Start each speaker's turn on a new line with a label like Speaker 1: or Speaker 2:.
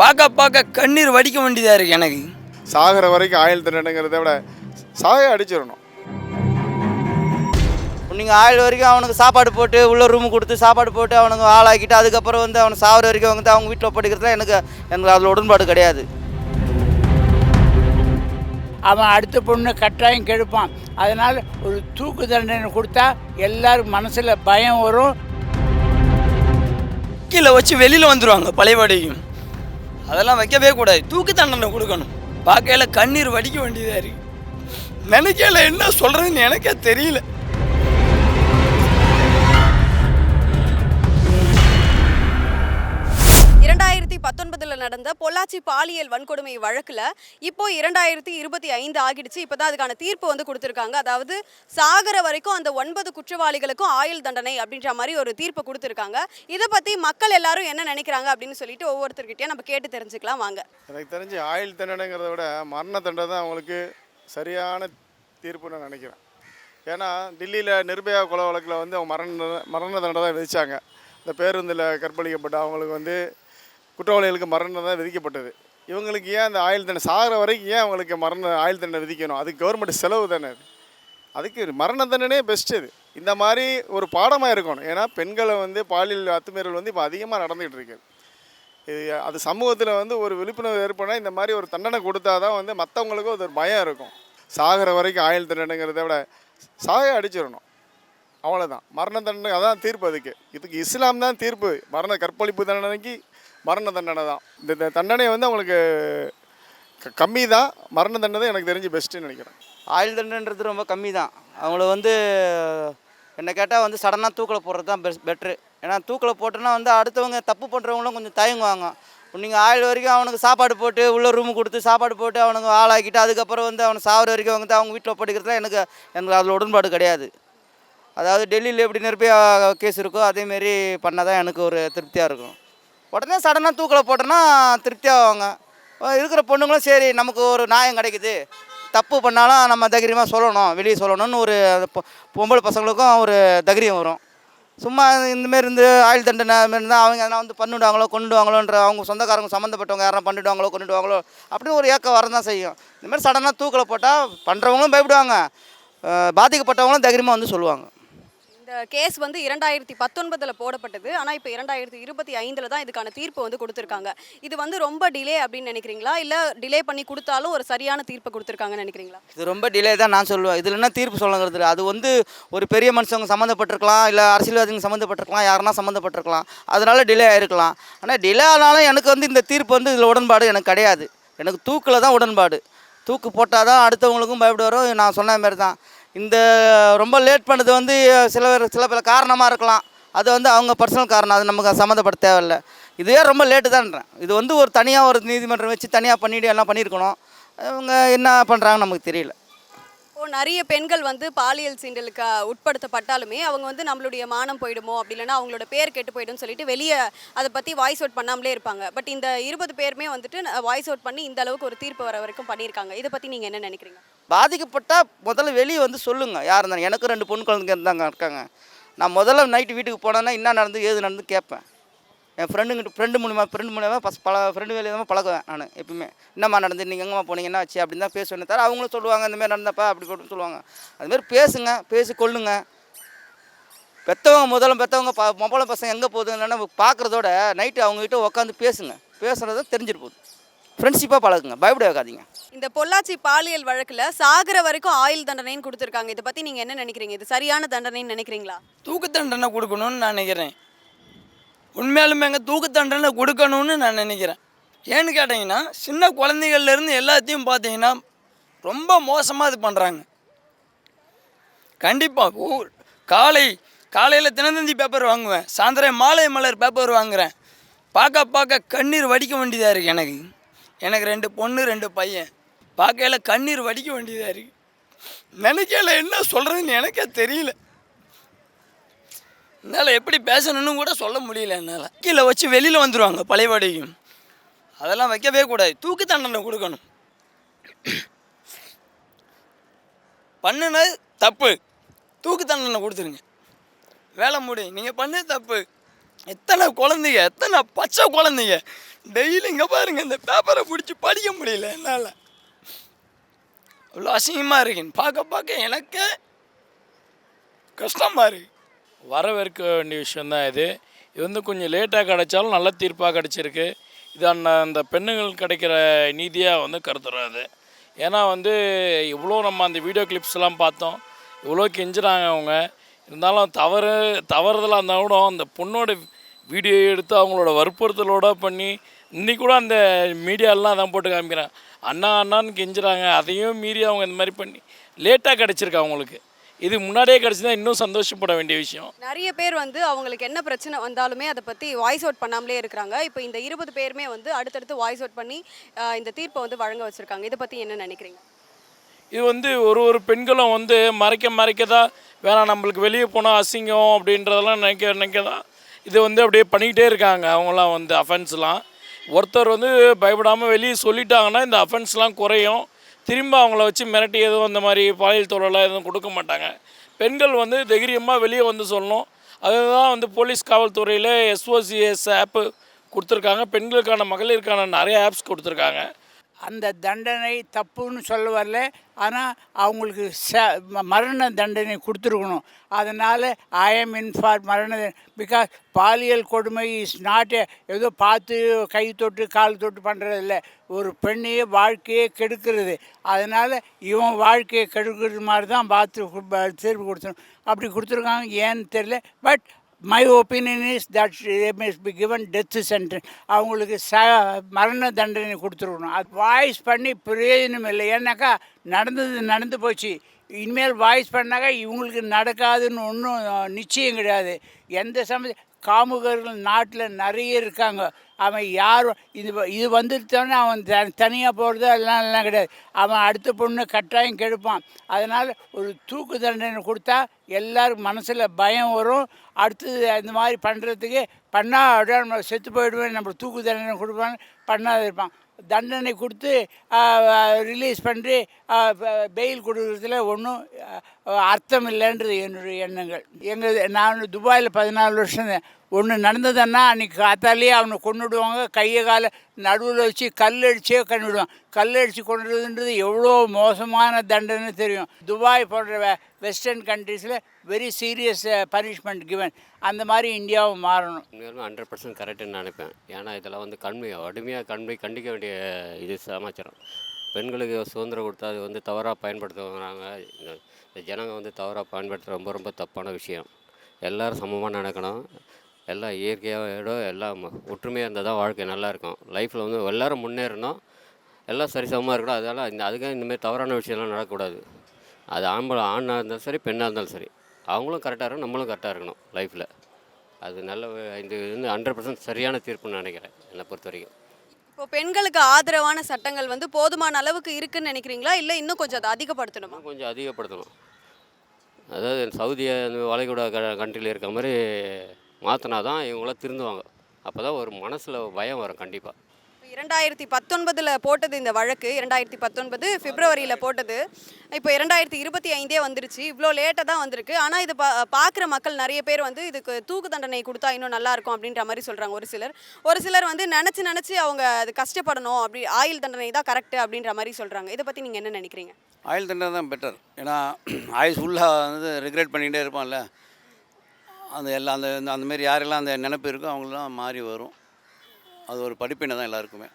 Speaker 1: பார்க்க பார்க்க கண்ணீர் வடிக்க வேண்டியதாக இருக்குது எனக்கு.
Speaker 2: சாகிற வரைக்கும் ஆயுள் தண்டனைங்கிறத விட சாக அடிச்சிடணும்.
Speaker 3: நீங்கள் ஆயுள் வரைக்கும் அவனுக்கு சாப்பாடு போட்டு உள்ள ரூமு கொடுத்து சாப்பாடு போட்டு அவனுக்கு ஆளாக்கிட்டு அதுக்கப்புறம் வந்து அவனை சாகிற வரைக்கும் வந்து அவங்க வீட்டில் ஒப்படைக்கிறதுல எனக்கு அதில் உடன்பாடு கிடையாது.
Speaker 4: அவன் அடுத்த பொண்ணு கட்டாயம் கெடுப்பான். அதனால் ஒரு தூக்கு தண்டனை கொடுத்தா எல்லாரும் மனசில் பயம் வரும்.
Speaker 1: கீழே வச்சு வெளியில் வந்துடுவாங்க பழையபடியும். அதெல்லாம் வைக்கவே கூடாது. தூக்கு தண்டனை கொடுக்கணும். பார்க்கையில் கண்ணீர் வடிக்க வேண்டியதாக இருக்குது. நினைக்கல என்ன சொல்கிறதுன்னு எனக்கே தெரியல.
Speaker 5: 2019 நடந்த பொள்ளாச்சி பாலியல் வன்கொடுமை வழக்கில் இப்போ 2025 ஆகிடுச்சு. இப்போ தான் அதுக்கான தீர்ப்பு வந்து கொடுத்துருக்காங்க. அதாவது சாகர வரைக்கும் அந்த 9 குற்றவாளிகளுக்கும் ஆயுள் தண்டனை அப்படின்ற மாதிரி ஒரு தீர்ப்பு கொடுத்துருக்காங்க. இதை பற்றி மக்கள் எல்லாரும் என்ன நினைக்கிறாங்க அப்படின்னு சொல்லிட்டு ஒவ்வொருத்தர்கிட்டயும் நம்ம கேட்டு தெரிஞ்சுக்கலாம் வாங்க.
Speaker 2: எனக்கு தெரிஞ்சு ஆயுள் தண்டனைங்கிறத விட மரண தண்டனை தான் அவங்களுக்கு சரியான தீர்ப்புன்னு நான் நினைக்கிறேன். ஏன்னா டெல்லியில் நிர்பயா கொலை வழக்கில் வந்து அவங்க மரண தண்டனை தான் விதித்தாங்க. இந்த பேருந்தில் கற்பழிக்கப்பட்ட அவங்களுக்கு வந்து குற்றவாளிகளுக்கு மரணம் தான் விதிக்கப்பட்டது. இவங்களுக்கு ஏன் அந்த ஆயுள் தண்டனை சாகிற வரைக்கும் ஏன் அவங்களுக்கு ஆயுள் தண்டனை விதிக்கணும்? அதுக்கு கவர்மெண்ட் செலவு தானே. அதுக்கு மரண தண்டனையே பெஸ்ட்டு. இது இந்த மாதிரி ஒரு பாடமாக இருக்கணும். ஏன்னா பெண்களை வந்து பாலியல் அத்துமீறல் வந்து இப்போ அதிகமாக நடந்துகிட்டு இருக்கு. இது அது சமூகத்தில் வந்து ஒரு விழிப்புணர்வு ஏற்பட்டால் இந்த மாதிரி ஒரு தண்டனை கொடுத்தா தான் வந்து மற்றவங்களுக்கும் அது ஒரு பயம் இருக்கும். சாகிற வரைக்கும் ஆயுள் தண்டனைங்கிறத விட சாக அடிச்சிடணும். அவ்வளோதான் மரண தண்டனை. அதான் தீர்ப்பு. இதுக்கு இஸ்லாம் தான் தீர்ப்பு. கற்பழிப்பு தண்டனைக்கு மரண தண்டனை தான். இந்த தண்டனை வந்து அவங்களுக்கு கம்மி தான். மரண தண்டனை தான் எனக்கு தெரிஞ்சு பெஸ்ட்டுன்னு நினைக்கிறேன்.
Speaker 3: ஆயுள் தண்டனைன்றது ரொம்ப கம்மி தான். அவங்கள வந்து என்ன கேட்டால் வந்து சடனாக தூக்கில் போடுறது தான் பெட்ரு. ஏன்னா தூக்கில் போட்டோன்னா வந்து அடுத்தவங்க தப்பு பண்ணுறவங்களும் கொஞ்சம் தயங்குவாங்க. நீங்கள் ஆயுள் வரைக்கும் அவனுக்கு சாப்பாடு போட்டு உள்ள ரூமு கொடுத்து சாப்பாடு போட்டு அவனுக்கு ஆளாக்கிட்டு அதுக்கப்புறம் வந்து அவனை சாகிற வரைக்கும் வந்து அவங்க வீட்டில் ஒப்படைக்கிறதுல எனக்கு அதில் உடன்பாடு கிடையாது. அதாவது டெல்லியில் எப்படி நிர்பயா கேஸ் இருக்கோ அதேமாரி பண்ணால் தான் எனக்கு ஒரு திருப்தியாக இருக்கும். உடனே சடனாக தூக்கில் போட்டோன்னா திருப்தியாகுவாங்க. இருக்கிற பொண்ணுங்களும் சரி நமக்கு ஒரு நியாயம் கிடைக்குது, தப்பு பண்ணாலும் நம்ம தைரியமாக சொல்லணும், வெளியே சொல்லணும்னு ஒரு பொம்பளை பசங்களுக்கும் ஒரு தைரியம் வரும். சும்மா இந்தமாரி இருந்து ஆயுள் தண்டனை மாரி இருந்தால் அவங்க எதனா வந்து பண்ணிவிடுவாங்களோ கொண்டுடுவாங்களோன்ற அவங்க சொந்தக்காரங்க சம்மந்தப்பட்டவங்க யாரும் பண்ணிவிடுவாங்களோ கொண்டுடுவாங்களோ அப்படின்னு ஒரு ஏக்கம் வரதான் செய்யும். இந்தமாதிரி சடனாக தூக்கில் போட்டால் பண்ணுறவங்களும் பயப்படுவாங்க, பாதிக்கப்பட்டவங்களும் தைரியமாக வந்து சொல்லுவாங்க.
Speaker 5: இந்த கேஸ் வந்து 2019 போடப்பட்டது. ஆனால் இப்போ 2025 தான் இதுக்கான தீர்ப்பு வந்து கொடுத்துருக்காங்க. இது வந்து ரொம்ப டிலே அப்படின்னு நினைக்கிறீங்களா, இல்லை டிலே பண்ணி கொடுத்தாலும் ஒரு சரியான தீர்ப்பு கொடுத்துருக்காங்கன்னு நினைக்கிறீங்களா?
Speaker 3: இது ரொம்ப டிலே தான் நான் சொல்லுவேன். இதில் என்ன தீர்ப்பு சொல்லுங்கிறது, அது வந்து ஒரு பெரிய மனுஷங்க சம்மந்தப்பட்டிருக்கலாம், இல்லை அரசியல்வாதிகள் சம்மந்தப்பட்டிருக்கலாம், யாருன்னா சம்மந்தப்பட்டிருக்கலாம், அதனால டிலே ஆகிருக்கலாம். ஆனால் டிலே ஆனாலும் எனக்கு வந்து இந்த தீர்ப்பு வந்து இதில் உடன்பாடு எனக்கு கிடையாது. எனக்கு தூக்கில் தான் உடன்பாடு. தூக்கு போட்டால் தான் அடுத்தவங்களுக்கும் பயப்படுவாரோ. நான் சொன்ன மாதிரி தான் இந்த ரொம்ப லேட் பண்ணது வந்து சில பல காரணமாக இருக்கலாம். அது வந்து அவங்க பர்சனல் காரணம், அது நமக்கு சம்மந்தப்பட தேவையில்லை. இதுவே ரொம்ப லேட்டு தான்றேன். இது வந்து ஒரு தனியாக ஒரு நீதிமன்றம் வச்சு தனியாக பண்ணிவிட்டு எல்லாம் பண்ணியிருக்கணும். அவங்க என்ன பண்ணுறாங்கன்னு நமக்கு தெரியல.
Speaker 5: இப்போது நிறைய பெண்கள் வந்து பாலியல் சீண்டலுக்கு உட்படுத்தப்பட்டாலுமே அவங்க வந்து நம்மளுடைய மானம் போயிடுமோ, அப்படி இல்லைன்னா அவங்களோட பேர் கெட்டு போயிடும்னு சொல்லிட்டு வெளியே அதை பற்றி வாய்ஸ் அவுட் பண்ணாமலே இருப்பாங்க. பட் இந்த 20 பேருமே வந்துட்டு வாய்ஸ் அவுட் பண்ணி இந்த அளவுக்கு ஒரு தீர்ப்பு வர வரைக்கும் பண்ணியிருக்காங்க. இதை பற்றி நீங்கள் என்ன நினைக்கிறீங்க?
Speaker 3: பாதிக்கப்பட்டால் முதல்ல வெளியே வந்து சொல்லுங்கள். யார் இருந்தாலும். எனக்கு 2 பொண்ணு குழந்தைங்க இருக்காங்க. நான் முதல்ல நைட்டு வீட்டுக்கு போனேன்னா என்ன நடந்து ஏது நடந்து கேட்பேன். என் ஃப்ரெண்டு மூலியமாக பல ஃப்ரெண்டு வேலையாக பழகுவேன் நான் எப்பவுமே. என்னம்மா நடந்து நீங்கள் எங்கேம்மா போனீங்க என்ன ஆச்சு அப்படின்னு தான் பேசுவேன். தவிர அவங்களும் சொல்லுவாங்க இந்தமாரி நடந்தப்பா அப்படி கொண்டு சொல்லுவாங்க. அதுமாரி பேசுங்க, பேசி கொள்ளுங்க. பெற்றவங்க மொபைல பசங்க எங்கே போகுது இல்லைன்னா பார்க்குறதோட நைட்டு அவங்ககிட்ட உட்காந்து பேசுங்க. பேசுகிறத தெரிஞ்சிட்டு போகுது. ஃப்ரெண்ட்ஷிப்பாக பழகுங்க, பயப்பட வைக்காதீங்க.
Speaker 5: இந்த பொள்ளாச்சி பாலியல் வழக்கில் சாகிற வரைக்கும் ஆயுள் தண்டனைன்னு கொடுத்துருக்காங்க. இதை பற்றி நீங்கள் என்ன நினைக்கிறீங்க? இது சரியான தண்டனைன்னு நினைக்கிறீங்களா?
Speaker 1: தூக்கு தண்டனை கொடுக்கணும்னு நான் நினைக்கிறேன். உண்மையாலுமே எங்கள் தூக்கு தண்டனை கொடுக்கணும்னு நான் நினைக்கிறேன். ஏன்னு கேட்டிங்கன்னா சின்ன குழந்தைகள்லேருந்து எல்லாத்தையும் பார்த்தீங்கன்னா ரொம்ப மோசமாக இது பண்ணுறாங்க. கண்டிப்பாக காலையில் தினத்தந்தி பேப்பர் வாங்குவேன், சாயந்தரம் மாலை மலர் பேப்பர் வாங்குகிறேன். பார்க்க கண்ணீர் வடிக்க வேண்டியதாக இருக்குது. எனக்கு 2 பொண்ணு 2 பையன். பார்க்கையில் கண்ணீர் வடிக்க வேண்டியதாக இருக்குது. நினைக்கல என்ன சொல்கிறதுன்னு எனக்கே தெரியல. என்னால் எப்படி பேசணுன்னு கூட சொல்ல முடியல. என்னால் கீழே வச்சு வெளியில் வந்துடுவாங்க பழையபடியும். அதெல்லாம் வைக்கவே கூடாது. தூக்கு தண்டனை கொடுக்கணும். பண்ணுனது தப்பு, தூக்கு தண்டனை கொடுத்துருங்க. வேலை முடியும். நீங்கள் பண்ணது தப்பு, எத்தனை குழந்தைங்க, எத்தனை பச்சை குழந்தைங்க டெய்லி இங்கே பாருங்கள், இந்த பேப்பரை பிடிச்சி படிக்க முடியல என்னால். அவ்வளோ அசிங்கமாக இருக்குன்னு பார்க்க எனக்கு கஷ்டமாக இருக்குது.
Speaker 6: வரவேற்க வேண்டிய விஷயந்தான் இது. இது வந்து கொஞ்சம் லேட்டாக கிடைச்சாலும் நல்ல தீர்ப்பாக கிடச்சிருக்கு. இது அந்த பெண்ணுங்களுக்கு கிடைக்கிற நீதியாக வந்து கருதுறோம் அது. ஏன்னா வந்து இவ்வளோ நம்ம அந்த வீடியோ கிளிப்ஸ்லாம் பார்த்தோம், இவ்வளோ கெஞ்சுறாங்க அவங்க. இருந்தாலும் தவறுதலாக இருந்தால் கூட அந்த பொண்ணோட வீடியோ எடுத்து அவங்களோட வற்புறுத்தலோட பண்ணி இன்றைக்கி கூட அந்த மீடியாலெலாம் அதான் போட்டு காமிக்கிறாங்க, அண்ணா அண்ணான்னு கெஞ்சுறாங்க. அதையும் மீறி அவங்க இந்த மாதிரி பண்ணி லேட்டாக கிடச்சிருக்கு அவங்களுக்கு. இது முன்னாடியே கிடச்சிதான் இன்னும் சந்தோஷப்பட வேண்டிய விஷயம்.
Speaker 5: நிறைய பேர் வந்து அவங்களுக்கு என்ன பிரச்சனை வந்தாலுமே அதை பற்றி வாய்ஸ் அவுட் பண்ணாமலே இருக்கிறாங்க. இப்போ இந்த 20 பேருமே வந்து அடுத்தடுத்து வாய்ஸ் அவுட் பண்ணி இந்த தீர்ப்பை வந்து வழங்க வச்சுருக்காங்க. இதை பற்றி என்ன நினைக்கிறீங்க?
Speaker 6: இது வந்து ஒரு பெண்களும் வந்து மறைக்க தான் வேணாம், நம்மளுக்கு வெளியே போனால் அசிங்கம் அப்படின்றதெல்லாம் நினைக்க தான் இது வந்து அப்படியே பண்ணிக்கிட்டே இருக்காங்க. அவங்களாம் வந்து அஃபென்ஸ்லாம் ஒருத்தர் வந்து பயப்படாமல் வெளியே சொல்லிட்டாங்கன்னா இந்த அஃபென்ஸ்லாம் குறையும். திரும்ப அவங்கள வச்சு மிரட்டி எதுவும் அந்த மாதிரி பாலியல் தொழிலாம் எதுவும் கொடுக்க மாட்டாங்க. பெண்கள் வந்து தைரியமாக வெளியே வந்து சொல்லணும். அதுதான் வந்து போலீஸ் காவல்துறையில் SOCS ஆப்பு கொடுத்துருக்காங்க. பெண்களுக்கான மகளிருக்கான நிறைய ஆப்ஸ் கொடுத்துருக்காங்க.
Speaker 4: அந்த தண்டனை தப்புன்னு சொல்ல வரல, ஆனால் அவங்களுக்கு மரண தண்டனை கொடுத்துருக்கணும். அதனால் ஐ எம் இன் ஃபார் மரண பிகாஸ் பாலியல் கொடுமை இஸ் நாட் ஏதோ பார்த்து கை தொட்டு கால் தொட்டு பண்ணுறதில்ல, ஒரு பெண்ணையே வாழ்க்கையே கெடுக்கிறது. அதனால் இவன் வாழ்க்கையை கெடுக்கிறது மாதிரி தான் பார்த்து தீர்ப்பு கொடுத்துருணும். அப்படி கொடுத்துருக்காங்க, ஏன்னு தெரியல. But my opinion is that they must be given death sentence. அவங்களுக்கு மரண தண்டனை கொடுத்துருக்கணும். அது வாய்ஸ் பண்ணி பிரயோஜனம் இல்லை. ஏன்னாக்கா நடந்து போச்சு. இனிமேல் வாய்ஸ் பண்ணாக்கா இவங்களுக்கு நடக்காதுன்னு ஒன்றும் நிச்சயம் கிடையாது. எந்த சமயம் காமுகர்கள் நாட்டில் நிறைய இருக்காங்க. அவன் யாரும் இது வந்துட்டோன்னே அவன் தனியாக போகிறது எல்லாம் கிடையாது. அவன் அடுத்த பொண்ணு கட்டாயம் கெடுப்பான். அதனால் ஒரு தூக்கு தண்டனை கொடுத்தா எல்லாருக்கும் மனசில் பயம் வரும். அடுத்தது இந்த மாதிரி பண்ணுறதுக்கு பண்ணால் அப்படியே நம்ம செத்து போயிடுவேன், நம்ம தூக்கு தண்டனை கொடுப்பான்னு பண்ணாத இருப்பான். தண்டனை கொடுத்து ரிலீஸ் பண்ணி பெயில் கொடுக்குறதுல ஒன்றும் அர்த்தம் இல்லைன்றது என்னுடைய எண்ணங்கள். நான் துபாயில் 14 வருஷம் ஒன்று நடந்ததுன்னா அன்றைக்கி காத்தாலேயே அவனை கொண்டுடுவாங்க. கையை காலை நடுவில் வச்சு கல்லடிச்சே கொண்டுடுவான். கல்லடித்து கொண்டுறதுன்றது எவ்வளோ மோசமான தண்டனை தெரியும். துபாய் போன்ற வெஸ்டர்ன் கண்ட்ரீஸில் வெரி சீரியஸ் பனிஷ்மெண்ட் கிவன். அந்த மாதிரி இந்தியாவும் மாறணும்.
Speaker 7: 100% கரெக்டுன்னு நினைப்பேன். ஏன்னா இதெல்லாம் வந்து கடுமையாக கண்டிக்க வேண்டிய இது சமாச்சாரம். பெண்களுக்கு சுதந்திரம் கொடுத்தா அது வந்து தவறாக பயன்படுத்துவாங்க. இந்த ஜனங்க வந்து தவறாக பயன்படுத்துகிற ரொம்ப தப்பான விஷயம். எல்லோரும் சமமாக நடக்கணும். எல்லாம் இயற்கையோட எல்லாம் ஒற்றுமையாக இருந்தால் தான் வாழ்க்கை நல்லாயிருக்கும். லைஃப்பில் வந்து எல்லோரும் முன்னேறணும், எல்லாம் சரிசமமாக இருக்கணும். அதனால் அதுக்காக இந்தமாதிரி தவறான விஷயம்லாம் நடக்கக்கூடாது. அது ஆணாக இருந்தாலும் சரி, பெண்ணாக இருந்தாலும் சரி, அவங்களும் கரெக்டாக இருக்கணும், நம்மளும் கரெக்டாக இருக்கணும் லைஃப்பில். அது நல்ல இது வந்து 100% சரியான தீர்ப்புன்னு நினைக்கிறேன் என்னை பொறுத்த வரைக்கும்.
Speaker 5: இப்போ பெண்களுக்கு ஆதரவான சட்டங்கள் வந்து போதுமான அளவுக்கு இருக்குன்னு நினைக்கிறீங்களா, இல்லை இன்னும் கொஞ்சம் அதை அதிகப்படுத்தணுமா?
Speaker 7: கொஞ்சம் அதிகப்படுத்தணும். அதாவது சவுதி வளைகுடா கண்ட்ரியில் இருக்க மாதிரி மாற்றினா தான் இவங்களாம் திருந்துவாங்க. அப்போ தான் ஒரு மனசில் பயம் வரும் கண்டிப்பாக.
Speaker 5: 2019 போட்டது இந்த வழக்கு, 2019 பிப்ரவரியில் போட்டது. இப்போ 2025 வந்துருச்சு. இவ்வளோ லேட்டாக தான் வந்திருக்கு. ஆனால் இது பார்க்குற மக்கள் நிறைய பேர் வந்து இதுக்கு தூக்கு தண்டனை கொடுத்தா இன்னும் நல்லாயிருக்கும் அப்படின்ற மாதிரி சொல்கிறாங்க. ஒரு சிலர் வந்து நினச்சி அவங்க அது கஷ்டப்படணும், அப்படி ஆயுள் தண்டனை தான் கரெக்டு அப்படின்ற மாதிரி சொல்கிறாங்க. இதை பற்றி நீங்கள் என்ன நினைக்கிறீங்க?
Speaker 8: ஆயுள் தண்டனை தான் பெட்டர். ஏன்னா ஆயுள் ஃபுல்லாக வந்து ரிக்ரெட் பண்ணிகிட்டே இருப்பான்ல, அந்த எல்லாம் அந்தமாரி யாரெல்லாம் அந்த நினைப்பு இருக்கோ அவங்களாம் மாறி வரும். அது ஒரு படிப்பினை தான் எல்லாருக்குமே.